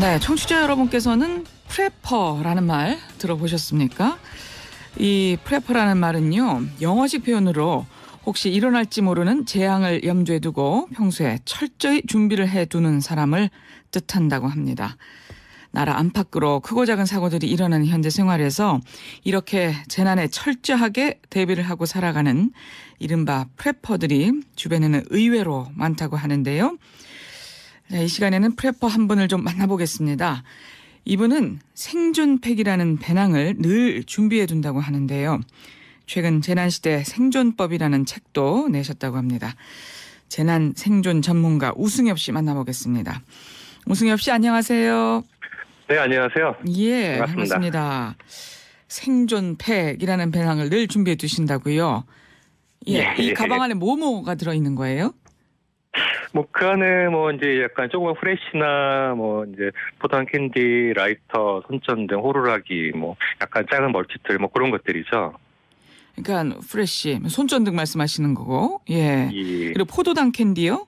네, 청취자 여러분께서는 프레퍼라는 말 들어보셨습니까? 이 프레퍼라는 말은요, 영어식 표현으로 혹시 일어날지 모르는 재앙을 염두에 두고 평소에 철저히 준비를 해두는 사람을 뜻한다고 합니다. 나라 안팎으로 크고 작은 사고들이 일어나는 현재 생활에서 이렇게 재난에 철저하게 대비를 하고 살아가는 이른바 프레퍼들이 주변에는 의외로 많다고 하는데요. 자, 이 시간에는 프레퍼 한 분을 좀 만나보겠습니다. 이분은 생존팩이라는 배낭을 늘 준비해 둔다고 하는데요. 최근 재난시대 생존법이라는 책도 내셨다고 합니다. 재난 생존 전문가 우승엽 씨 만나보겠습니다. 우승엽 씨 안녕하세요. 네, 안녕하세요. 예, 반갑습니다. 생존팩이라는 배낭을 늘 준비해 두신다고요. 예, 이 가방 안에 뭐가 들어있는 거예요? 뭐 그 안에 뭐 이제 약간 조그만 프레시나 뭐 이제 포도당 캔디, 라이터, 손전 등 호루라기, 뭐 약간 작은 멀티틀 뭐 그런 것들이죠. 그러니까 프레시, 손전등 말씀하시는 거고, 예. 예. 그리고 포도당 캔디요?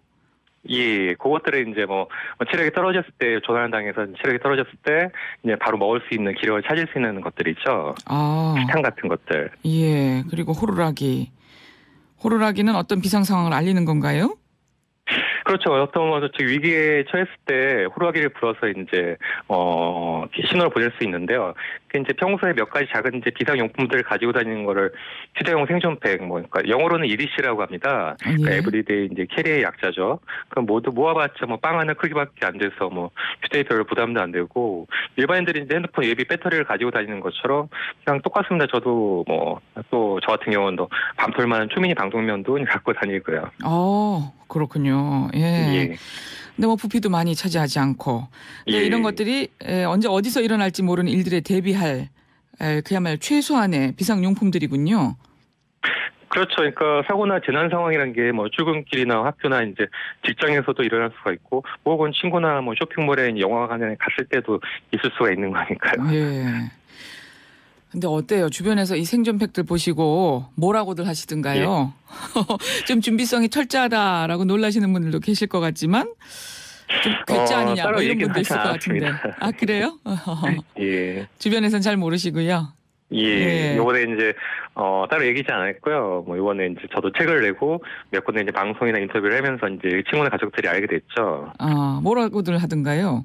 예, 그것들을 이제 뭐 체력이 떨어졌을 때 조난당해서 체력이 떨어졌을 때 이제 바로 먹을 수 있는 기력을 찾을 수 있는 것들이죠. 아, 식탐 같은 것들. 예. 그리고 호루라기. 호루라기는 어떤 비상 상황을 알리는 건가요? 그렇죠. 어떤 위기에 처했을 때 호루라기를 불어서 이제 신호를 보낼 수 있는데요. 그 이제 평소에 몇 가지 작은 이제 비상용품들을 가지고 다니는 거를 휴대용 생존팩, 뭐 그러니까 영어로는 EDC라고 합니다. 예. 그러니까 에브리데이 이제 캐리의 약자죠. 그럼 모두 모아봤자 뭐 빵 하나 크기밖에 안 돼서 뭐 휴대에 별 부담도 안 되고 일반인들이 이제 핸드폰 예비 배터리를 가지고 다니는 것처럼 그냥 똑같습니다. 저도 뭐 또 저 같은 경우는 밤톨만한 초미니 방독면도 갖고 다니고요. 그렇군요. 예. 예. 근데 뭐 부피도 많이 차지하지 않고 예. 이런 것들이 언제 어디서 일어날지 모르는 일들에 대비할 그야말로 최소한의 비상용품들이군요. 그렇죠. 그러니까 사고나 재난 상황이라는 게 뭐 출근길이나 학교나 이제 직장에서도 일어날 수가 있고, 뭐 혹은 친구나 뭐 쇼핑몰에 영화관에 갔을 때도 있을 수가 있는 거니까요. 예. 근데 어때요? 주변에서 이 생존팩들 보시고 뭐라고들 하시던가요? 예. 좀 준비성이 철저하다라고 놀라시는 분들도 계실 것 같지만 좀 괴짜 아니냐 뭐 이런 분도 있을 것 같은데. 아, 그래요? 예. 주변에서는 잘 모르시고요. 예. 요번에 이제 따로 얘기지 않았고요. 뭐 이번에 이제 저도 책을 내고 몇 군데 이제 방송이나 인터뷰를 하면서 이제 친구나 가족들이 알게 됐죠. 뭐라고들 하던가요?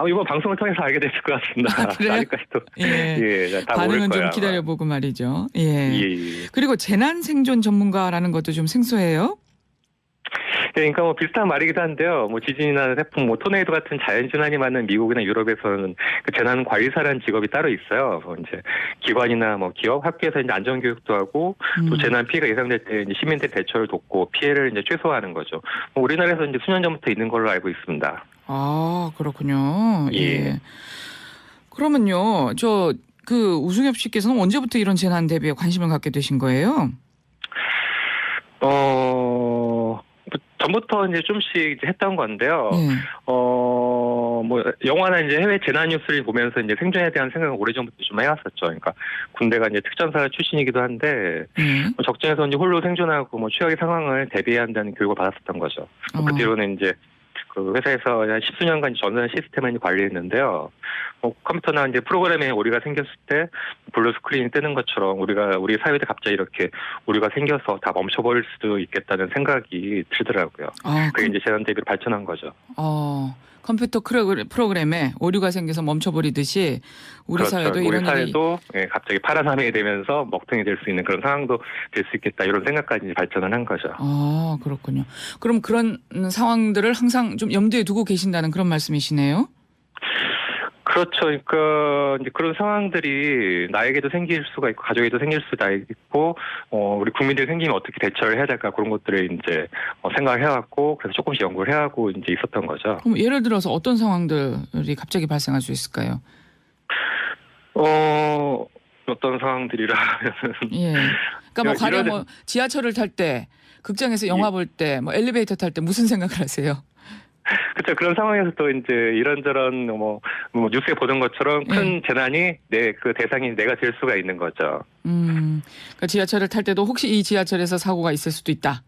이번 방송을 통해서 알게 됐을 것 같습니다. 아, 그래요? 아직까지도. 예. 다 반응은 모를 거야, 좀 기다려보고 말이죠. 예. 예. 그리고 재난 생존 전문가라는 것도 좀 생소해요? 그러니까 뭐 비슷한 말이기도 한데요. 뭐 지진이나 태풍, 뭐 토네이도 같은 자연재난이 많은 미국이나 유럽에서는 그 재난 관리사라는 직업이 따로 있어요. 뭐 이제 기관이나 뭐 기업, 학교에서 이제 안전 교육도 하고 또 재난 피해가 예상될 때 이제 시민들 대처를 돕고 피해를 이제 최소화하는 거죠. 뭐 우리나라에서 이제 수년 전부터 있는 걸로 알고 있습니다. 아, 그렇군요. 예. 그러면요, 우승엽 씨께서는 언제부터 이런 재난 대비에 관심을 갖게 되신 거예요? 전부터 이제 좀씩 이제 했던 건데요. 뭐 영화나 이제 해외 재난 뉴스를 보면서 이제 생존에 대한 생각을 오래전부터 좀 해왔었죠. 그러니까 군대가 이제 특전사 출신이기도 한데 뭐 적진에서 이제 홀로 생존하고 뭐 최악의 상황을 대비해야 한다는 교육을 받았었던 거죠. 그 뒤로는 이제 그 회사에서 한 10수년간 전산 시스템을 관리했는데요. 컴퓨터나 이제 프로그램에 오류가 생겼을 때 블루 스크린이 뜨는 것처럼 우리 사회에 갑자기 이렇게 오류가 생겨서 다 멈춰버릴 수도 있겠다는 생각이 들더라고요. 그게 이제 재난 대비로 발전한 거죠. 컴퓨터 프로그램에 오류가 생겨서 멈춰버리듯이 우리 그렇죠. 사회도 우리 이런 사회도 갑자기 파란 하늘이 되면서 먹통이 될 수 있는 그런 상황도 될 수 있겠다 이런 생각까지 발전을 한 거죠. 그렇군요. 그럼 그런 상황들을 항상 좀 염두에 두고 계신다는 그런 말씀이시네요. 그렇죠. 그러니까 이제 그런 상황들이 나에게도 생길 수가 있고 가족에도 생길 수가 있고 우리 국민들이 생기면 어떻게 대처를 해야 될까 그런 것들을 이제 생각을 해왔고 그래서 조금씩 연구를 해하고 이제 있었던 거죠. 그럼 예를 들어서 어떤 상황들이 갑자기 발생할 수 있을까요? 어떤 상황들이라면 예. 그러니까 뭐 가령 뭐 지하철을 탈 때, 극장에서 영화 볼 때, 뭐 엘리베이터 탈 때 무슨 생각을 하세요? 그렇죠. 그런 상황에서 또 이제 이런저런 뭐 뉴스에 보던 것처럼 큰 재난이 그 대상이 내가 될 수가 있는 거죠. 그러니까 지하철을 탈 때도 혹시 이 지하철에서 사고가 있을 수도 있다.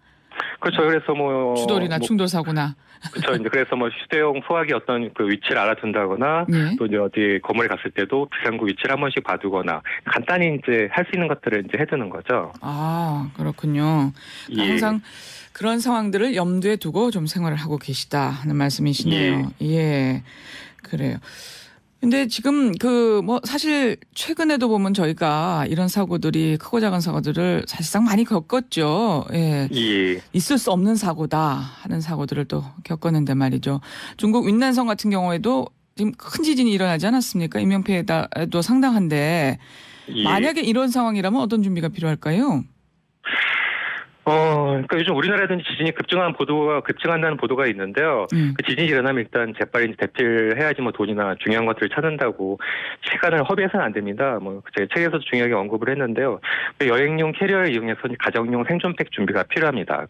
그렇죠. 그래서 뭐 추돌이나 충돌 사고나. 그렇죠. 이제 그래서 뭐 휴대용 소화기 어떤 그 위치를 알아둔다거나 예. 또 이제 어디 건물에 갔을 때도 비상구 위치를 한 번씩 봐두거나 간단히 이제 할 수 있는 것들을 이제 해두는 거죠. 아, 그렇군요. 예. 항상 그런 상황들을 염두에 두고 좀 생활을 하고 계시다 하는 말씀이시네요. 예. 그래요. 근데 지금 사실 최근에도 보면 저희가 이런 사고들이 크고 작은 사고들을 사실상 많이 겪었죠. 예. 예. 있을 수 없는 사고다 하는 사고들을 또 겪었는데 말이죠. 중국 윈난성 같은 경우에도 지금 큰 지진이 일어나지 않았습니까? 인명피해도 상당한데 예. 만약에 이런 상황이라면 어떤 준비가 필요할까요? 그러니까 요즘 우리나라에도 지진이 급증한다는 보도가 있는데요. 그 지진이 일어나면 일단 재빨리 대피해야지 뭐 돈이나 중요한 것들을 찾는다고 시간을 허비해서는 안 됩니다. 뭐 제 책에서도 중요하게 언급을 했는데요. 여행용 캐리어를 이용해서 가정용 생존팩 준비가 필요합니다.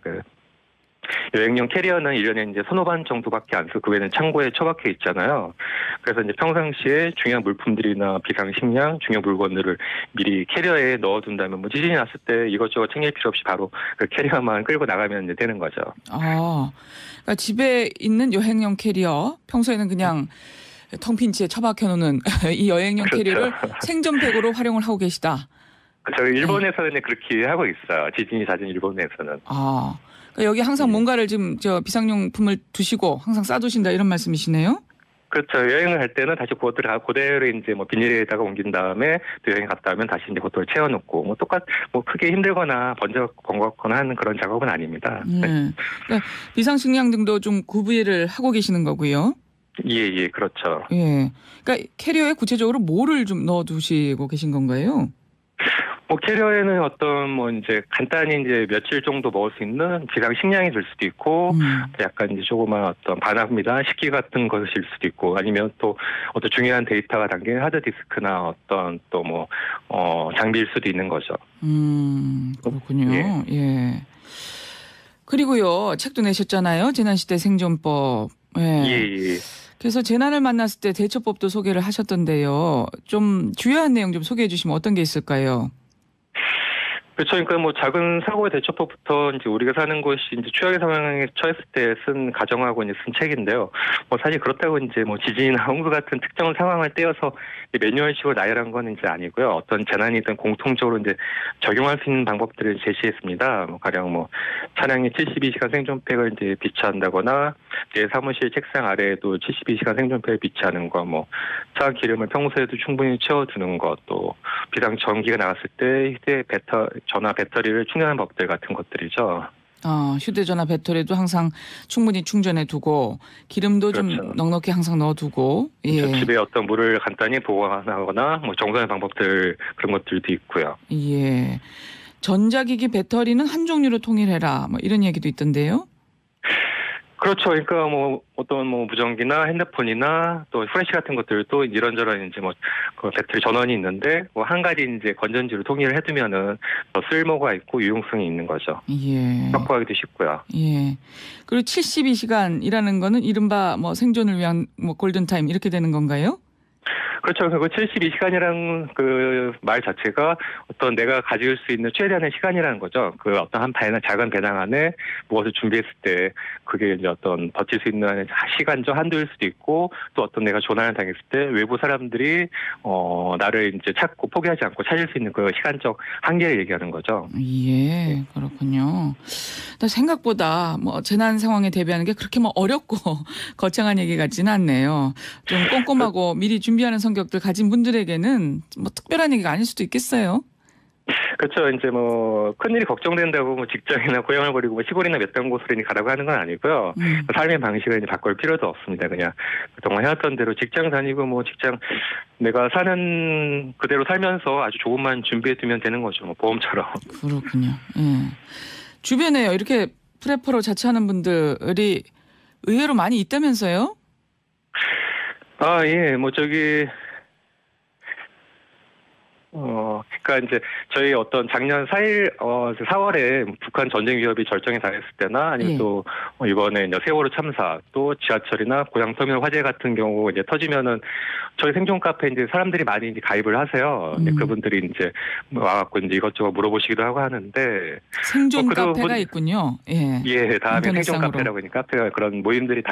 여행용 캐리어는 1년에 이제 서너 번 정도밖에 안 쓰고 그 외에는 창고에 처박혀 있잖아요. 그래서 이제 평상시에 중요한 물품들이나 비상식량, 중요한 물건들을 미리 캐리어에 넣어둔다면 뭐 지진이 났을 때 이것저것 챙길 필요 없이 바로 그 캐리어만 끌고 나가면 이제 되는 거죠. 아, 그러니까 집에 있는 여행용 캐리어, 평소에는 그냥 텅 빈 채 처박혀 놓는 이 여행용 그렇죠. 캐리어를 생존팩으로 활용을 하고 계시다. 그렇죠. 일본에서는 그렇게 하고 있어요. 지진이 잦은 일본에서는. 아. 그러니까 여기 항상 뭔가를 지금 비상용품을 두시고 항상 싸두신다 이런 말씀이시네요? 그렇죠. 여행을 할 때는 다시 그대로 이제 뭐 비닐에다가 옮긴 다음에 또 여행 갔다 오면 다시 이제 그것을 채워놓고 크게 힘들거나 번거롭거나 하는 그런 작업은 아닙니다. 네. 그러니까 비상식량 등도 좀 구비를 하고 계시는 거고요. 예, 그렇죠. 예. 그러니까 캐리어에 구체적으로 뭐를 좀 넣어두시고 계신 건가요? 캐리어에는 이제 간단히 이제 며칠 정도 먹을 수 있는 비상 식량이 될 수도 있고, 약간 이제 조그만 어떤 반합니다. 식기 같은 것일 수도 있고, 아니면 또 어떤 중요한 데이터가 담긴 하드디스크나 어떤 장비일 수도 있는 거죠. 그렇군요. 예. 그리고요, 책도 내셨잖아요. 재난시대 생존법. 예. 그래서 재난을 만났을 때 대처법도 소개를 하셨던데요. 좀 주요한 내용 좀 소개해 주시면 어떤 게 있을까요? 그렇죠. 그러니까 작은 사고의 대처법부터 이제 우리가 사는 곳이 이제 최악의 상황에 처했을 때 쓴 가정하고 이제 쓴 책인데요. 사실 그렇다고 이제 지진이나 홍수 같은 특정 상황을 떼어서 매뉴얼식으로 나열한 건 이제 아니고요. 어떤 재난이든 공통적으로 이제 적용할 수 있는 방법들을 제시했습니다. 가령 차량에 72시간 생존팩을 이제 비치한다거나 내 사무실 책상 아래에도 72시간 생존팩을 비치하는 거, 차 기름을 평소에도 충분히 채워두는 것, 또 비상 전기가 나갔을 때 전화 배터리를 충전하는 법들 같은 것들이죠. 휴대전화 배터리도 항상 충분히 충전해 두고 기름도 그렇죠. 좀 넉넉히 항상 넣어두고. 예. 집에 어떤 물을 간단히 보관하거나 정돈의 방법들 그런 것들도 있고요. 예. 전자기기 배터리는 한 종류로 통일해라. 이런 얘기도 있던데요. 그렇죠. 그러니까 어떤 무전기나 핸드폰이나 또 후레쉬 같은 것들도 이런저런 이제 그 배터리 전원이 있는데 한 가지 이제 건전지로 통일을 해두면은 더 쓸모가 있고 유용성이 있는 거죠. 예. 확보하기도 쉽고요. 예. 그리고 72시간이라는 거는 이른바 생존을 위한 골든타임 이렇게 되는 건가요? 그렇죠. 그 72시간이라는 그 말 자체가 어떤 내가 가질 수 있는 최대한의 시간이라는 거죠. 그 어떤 작은 배낭 안에 무엇을 준비했을 때 그게 이제 어떤 버틸 수 있는 시간적 한도일 수도 있고 또 어떤 내가 조난을 당했을 때 외부 사람들이 나를 이제 찾고 포기하지 않고 찾을 수 있는 그 시간적 한계를 얘기하는 거죠. 예, 그렇군요. 생각보다 재난 상황에 대비하는 게 그렇게 어렵고 거창한 얘기 같지는 않네요. 좀 꼼꼼하고 미리 준비하는 성격들 가진 분들에게는 특별한 얘기가 아닐 수도 있겠어요. 그렇죠. 이제 큰일이 걱정된다고 직장이나 고향을 버리고 시골이나 몇단 곳으로 가라고 하는 건 아니고요. 삶의 방식을 이제 바꿀 필요도 없습니다. 그냥 그동안 해왔던 대로 직장 다니고 직장 내가 사는 그대로 살면서 아주 조금만 준비해두면 되는 거죠. 보험처럼. 그렇군요. 예. 주변에요. 이렇게 프레퍼로 자처하는 분들이 의외로 많이 있다면서요? 예. 그러니까 이제 저희 어떤 작년 4월에 북한 전쟁 위협이 절정에 달했을 때나 아니면 또 이번에 이제 세월호 참사 또 지하철이나 고향터미널 화재 같은 경우 이제 터지면은 저희 생존 카페 이제 사람들이 많이 이제 가입을 하세요. 그분들이 이제 와갖고 이제 이것저것 물어보시기도 하고 하는데 생존 카페가 있군요. 예, 다음에 인터넷상으로. 생존 카페라고 하니까 카페가 그런 모임들이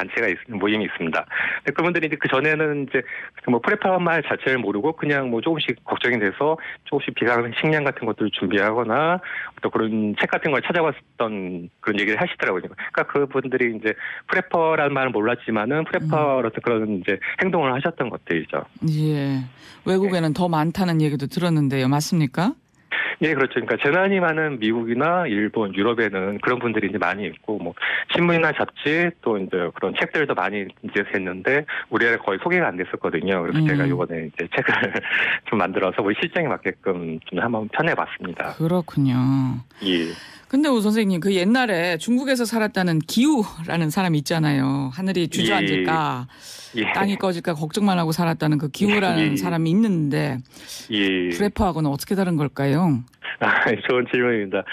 모임이 있습니다. 근데 그분들이 이제 그 전에는 이제 뭐 프레퍼란 말 자체를 모르고 그냥 뭐 조금씩 걱정이 돼서 조금씩 비상식량 같은 것들을 준비하거나 또 그런 책 같은 걸 찾아봤던 그런 얘기를 하시더라고요. 그러니까 그분들이 이제 프레퍼라는 말은 몰랐지만은 프레퍼로서 그런 이제 행동을 하셨던 것들이죠. 예. 외국에는 더 많다는 얘기도 들었는데요. 맞습니까? 예, 그렇죠. 그러니까 재난이 많은 미국이나 일본, 유럽에는 그런 분들이 이제 많이 있고, 뭐, 신문이나 잡지, 또 이제 그런 책들도 많이 이제 했는데, 우리나라에 거의 소개가 안 됐었거든요. 그래서 제가 이번에 이제 책을 좀 만들어서 우리 실정에 맞게끔 좀 한번 펴내봤습니다. 그렇군요. 예. 근데 우 선생님, 그 옛날에 중국에서 살았다는 기우라는 사람이 있잖아요. 하늘이 주저앉을까, 땅이 꺼질까 걱정만 하고 살았다는 그 기우라는 사람이 있는데, 프레퍼하고는 어떻게 다른 걸까요? 좋은 질문입니다.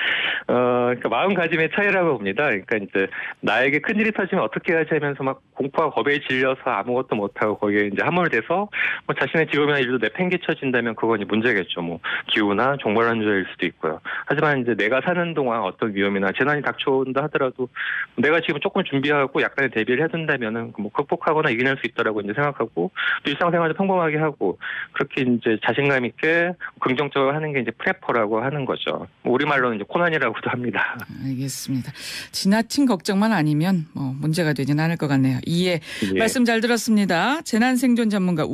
그러니까 마음가짐의 차이라고 봅니다. 그러니까 이제 나에게 큰일이 터지면 어떻게 하지 하면서 막 공포와 겁에 질려서 아무것도 못하고 거기에 이제 함몰돼서 뭐 자신의 직업이나 일도 내팽개쳐진다면 그건 문제겠죠. 뭐 기후나 종말환자일 수도 있고요. 하지만 이제 내가 사는 동안 어떤 위험이나 재난이 닥쳐온다 하더라도 내가 지금 조금 준비하고 약간의 대비를 해둔다면은 뭐 극복하거나 이겨낼 수 있다라고 이제 생각하고 일상생활도 평범하게 하고 그렇게 이제 자신감 있게 긍정적으로 하는 게 이제 프레퍼라고 하는 거죠. 우리말로는 이제 코난이라고도 합니다. 알겠습니다. 지나친 걱정만 아니면 뭐 문제가 되진 않을 것 같네요. 이해. 말씀 잘 들었습니다. 재난생존 전문가